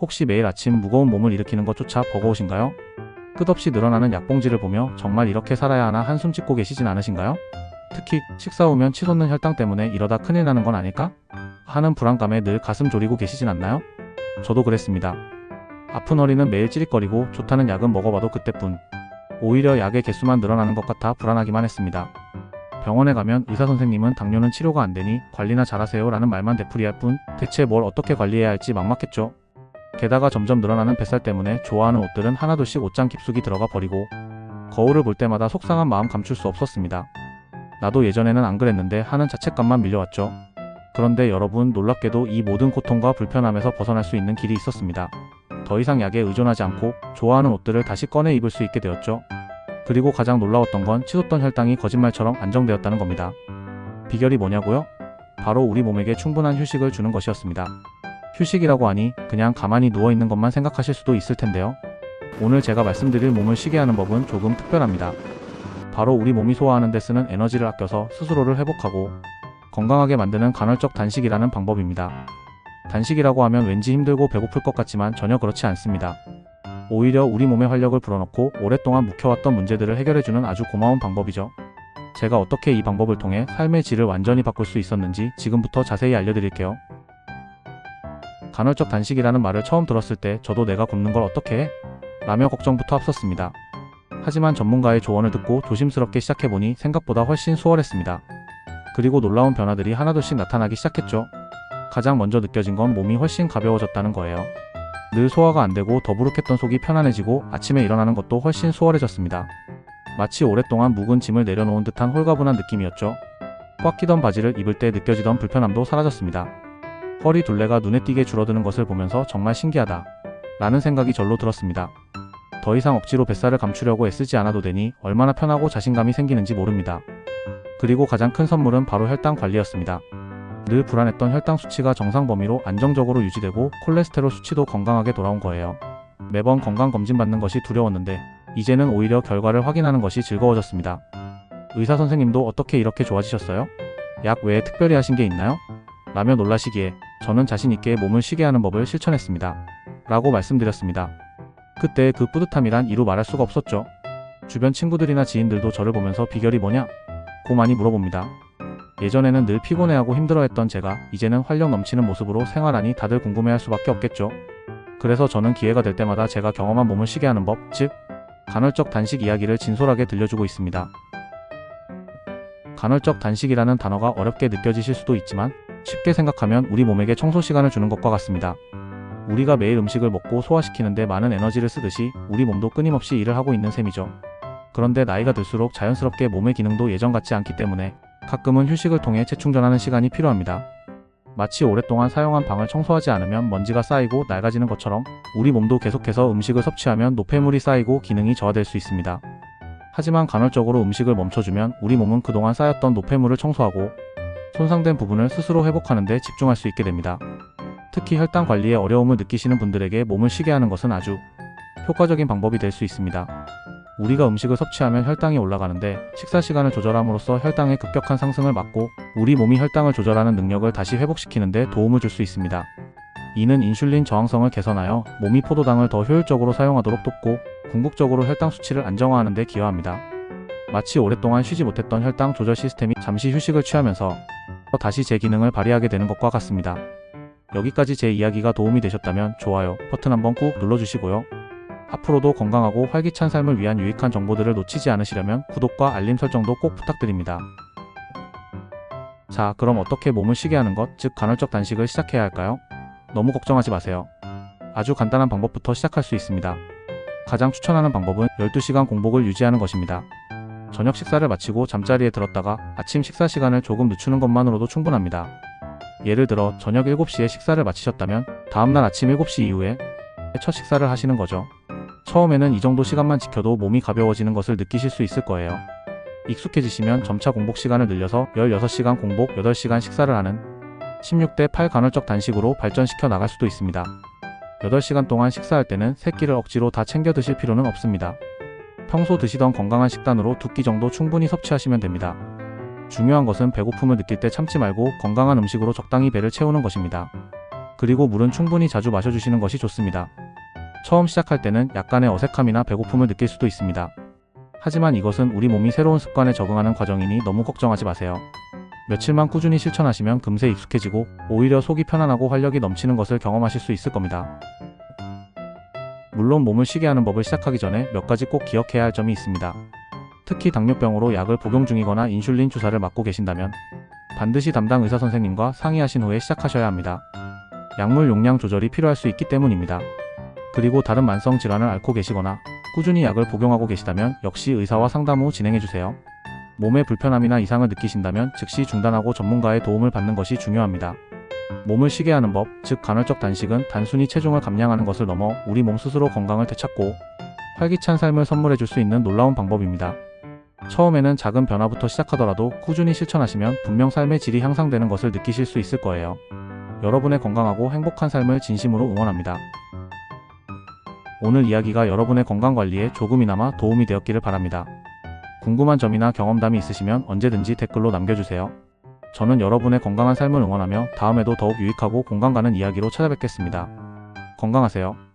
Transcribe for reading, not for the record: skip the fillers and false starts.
혹시 매일 아침 무거운 몸을 일으키는 것조차 버거우신가요? 끝없이 늘어나는 약봉지를 보며 정말 이렇게 살아야 하나 한숨 짓고 계시진 않으신가요? 특히 식사 후면 치솟는 혈당 때문에 이러다 큰일 나는 건 아닐까? 하는 불안감에 늘 가슴 졸이고 계시진 않나요? 저도 그랬습니다. 아픈 허리는 매일 찌릿거리고 좋다는 약은 먹어봐도 그때뿐. 오히려 약의 개수만 늘어나는 것 같아 불안하기만 했습니다. 병원에 가면 의사선생님은 당뇨는 치료가 안 되니 관리나 잘하세요 라는 말만 되풀이할 뿐 대체 뭘 어떻게 관리해야 할지 막막했죠. 게다가 점점 늘어나는 뱃살 때문에 좋아하는 옷들은 하나둘씩 옷장 깊숙이 들어가 버리고 거울을 볼 때마다 속상한 마음 감출 수 없었습니다. 나도 예전에는 안 그랬는데 하는 자책감만 밀려왔죠. 그런데 여러분, 놀랍게도 이 모든 고통과 불편함에서 벗어날 수 있는 길이 있었습니다. 더 이상 약에 의존하지 않고 좋아하는 옷들을 다시 꺼내 입을 수 있게 되었죠. 그리고 가장 놀라웠던 건 치솟던 혈당이 거짓말처럼 안정되었다는 겁니다. 비결이 뭐냐고요? 바로 우리 몸에게 충분한 휴식을 주는 것이었습니다. 휴식이라고 하니 그냥 가만히 누워있는 것만 생각하실 수도 있을 텐데요. 오늘 제가 말씀드릴 몸을 쉬게 하는 법은 조금 특별합니다. 바로 우리 몸이 소화하는 데 쓰는 에너지를 아껴서 스스로를 회복하고 건강하게 만드는 간헐적 단식이라는 방법입니다. 단식이라고 하면 왠지 힘들고 배고플 것 같지만 전혀 그렇지 않습니다. 오히려 우리 몸의 활력을 불어넣고 오랫동안 묵혀왔던 문제들을 해결해주는 아주 고마운 방법이죠. 제가 어떻게 이 방법을 통해 삶의 질을 완전히 바꿀 수 있었는지 지금부터 자세히 알려드릴게요. 간헐적 단식이라는 말을 처음 들었을 때 저도 내가 굶는 걸 어떻게 해? 라며 걱정부터 앞섰습니다. 하지만 전문가의 조언을 듣고 조심스럽게 시작해보니 생각보다 훨씬 수월했습니다. 그리고 놀라운 변화들이 하나둘씩 나타나기 시작했죠. 가장 먼저 느껴진 건 몸이 훨씬 가벼워졌다는 거예요. 늘 소화가 안 되고 더부룩했던 속이 편안해지고 아침에 일어나는 것도 훨씬 수월해졌습니다. 마치 오랫동안 묵은 짐을 내려놓은 듯한 홀가분한 느낌이었죠. 꽉 끼던 바지를 입을 때 느껴지던 불편함도 사라졌습니다. 허리 둘레가 눈에 띄게 줄어드는 것을 보면서 정말 신기하다 라는 생각이 절로 들었습니다. 더 이상 억지로 뱃살을 감추려고 애쓰지 않아도 되니 얼마나 편하고 자신감이 생기는지 모릅니다. 그리고 가장 큰 선물은 바로 혈당 관리였습니다. 늘 불안했던 혈당 수치가 정상 범위로 안정적으로 유지되고 콜레스테롤 수치도 건강하게 돌아온 거예요. 매번 건강검진 받는 것이 두려웠는데 이제는 오히려 결과를 확인하는 것이 즐거워졌습니다. 의사 선생님도 어떻게 이렇게 좋아지셨어요? 약 외에 특별히 하신 게 있나요? 라며 놀라시기에 저는 자신있게 몸을 쉬게 하는 법을 실천했습니다. 라고 말씀드렸습니다. 그때 그 뿌듯함이란 이루 말할 수가 없었죠. 주변 친구들이나 지인들도 저를 보면서 비결이 뭐냐? 고 많이 물어봅니다. 예전에는 늘 피곤해하고 힘들어했던 제가 이제는 활력 넘치는 모습으로 생활하니 다들 궁금해할 수밖에 없겠죠. 그래서 저는 기회가 될 때마다 제가 경험한 몸을 쉬게 하는 법, 즉 간헐적 단식 이야기를 진솔하게 들려주고 있습니다. 간헐적 단식이라는 단어가 어렵게 느껴지실 수도 있지만 쉽게 생각하면 우리 몸에게 청소 시간을 주는 것과 같습니다. 우리가 매일 음식을 먹고 소화시키는데 많은 에너지를 쓰듯이 우리 몸도 끊임없이 일을 하고 있는 셈이죠. 그런데 나이가 들수록 자연스럽게 몸의 기능도 예전 같지 않기 때문에 가끔은 휴식을 통해 재충전하는 시간이 필요합니다. 마치 오랫동안 사용한 방을 청소하지 않으면 먼지가 쌓이고 낡아지는 것처럼 우리 몸도 계속해서 음식을 섭취하면 노폐물이 쌓이고 기능이 저하될 수 있습니다. 하지만 간헐적으로 음식을 멈춰주면 우리 몸은 그동안 쌓였던 노폐물을 청소하고 손상된 부분을 스스로 회복하는 데 집중할 수 있게 됩니다. 특히 혈당 관리에 어려움을 느끼시는 분들에게 몸을 쉬게 하는 것은 아주 효과적인 방법이 될 수 있습니다. 우리가 음식을 섭취하면 혈당이 올라가는데 식사 시간을 조절함으로써 혈당의 급격한 상승을 막고 우리 몸이 혈당을 조절하는 능력을 다시 회복시키는 데 도움을 줄 수 있습니다. 이는 인슐린 저항성을 개선하여 몸이 포도당을 더 효율적으로 사용하도록 돕고 궁극적으로 혈당 수치를 안정화하는 데 기여합니다. 마치 오랫동안 쉬지 못했던 혈당 조절 시스템이 잠시 휴식을 취하면서 다시 제 기능을 발휘하게 되는 것과 같습니다. 여기까지 제 이야기가 도움이 되셨다면 좋아요 버튼 한번 꾹 눌러주시고요. 앞으로도 건강하고 활기찬 삶을 위한 유익한 정보들을 놓치지 않으시려면 구독과 알림 설정도 꼭 부탁드립니다. 자, 그럼 어떻게 몸을 쉬게 하는 것, 즉 간헐적 단식을 시작해야 할까요? 너무 걱정하지 마세요. 아주 간단한 방법부터 시작할 수 있습니다. 가장 추천하는 방법은 12시간 공복을 유지하는 것입니다. 저녁 식사를 마치고 잠자리에 들었다가 아침 식사 시간을 조금 늦추는 것만으로도 충분합니다. 예를 들어 저녁 7시에 식사를 마치셨다면 다음날 아침 7시 이후에 첫 식사를 하시는 거죠. 처음에는 이 정도 시간만 지켜도 몸이 가벼워지는 것을 느끼실 수 있을 거예요. 익숙해지시면 점차 공복 시간을 늘려서 16시간 공복 8시간 식사를 하는 16대 8 간헐적 단식으로 발전시켜 나갈 수도 있습니다. 8시간 동안 식사할 때는 3끼를 억지로 다 챙겨 드실 필요는 없습니다. 평소 드시던 건강한 식단으로 2끼 정도 충분히 섭취하시면 됩니다. 중요한 것은 배고픔을 느낄 때 참지 말고 건강한 음식으로 적당히 배를 채우는 것입니다. 그리고 물은 충분히 자주 마셔주시는 것이 좋습니다. 처음 시작할 때는 약간의 어색함이나 배고픔을 느낄 수도 있습니다. 하지만 이것은 우리 몸이 새로운 습관에 적응하는 과정이니 너무 걱정하지 마세요. 며칠만 꾸준히 실천하시면 금세 익숙해지고 오히려 속이 편안하고 활력이 넘치는 것을 경험하실 수 있을 겁니다. 물론 몸을 쉬게 하는 법을 시작하기 전에 몇 가지 꼭 기억해야 할 점이 있습니다. 특히 당뇨병으로 약을 복용 중이거나 인슐린 주사를 맞고 계신다면 반드시 담당 의사 선생님과 상의하신 후에 시작하셔야 합니다. 약물 용량 조절이 필요할 수 있기 때문입니다. 그리고 다른 만성 질환을 앓고 계시거나 꾸준히 약을 복용하고 계시다면 역시 의사와 상담 후 진행해주세요. 몸에 불편함이나 이상을 느끼신다면 즉시 중단하고 전문가의 도움을 받는 것이 중요합니다. 몸을 쉬게 하는 법, 즉 간헐적 단식은 단순히 체중을 감량하는 것을 넘어 우리 몸 스스로 건강을 되찾고 활기찬 삶을 선물해 줄 수 있는 놀라운 방법입니다. 처음에는 작은 변화부터 시작하더라도 꾸준히 실천하시면 분명 삶의 질이 향상되는 것을 느끼실 수 있을 거예요. 여러분의 건강하고 행복한 삶을 진심으로 응원합니다. 오늘 이야기가 여러분의 건강관리에 조금이나마 도움이 되었기를 바랍니다. 궁금한 점이나 경험담이 있으시면 언제든지 댓글로 남겨주세요. 저는 여러분의 건강한 삶을 응원하며 다음에도 더욱 유익하고 공감 가는 이야기로 찾아뵙겠습니다. 건강하세요.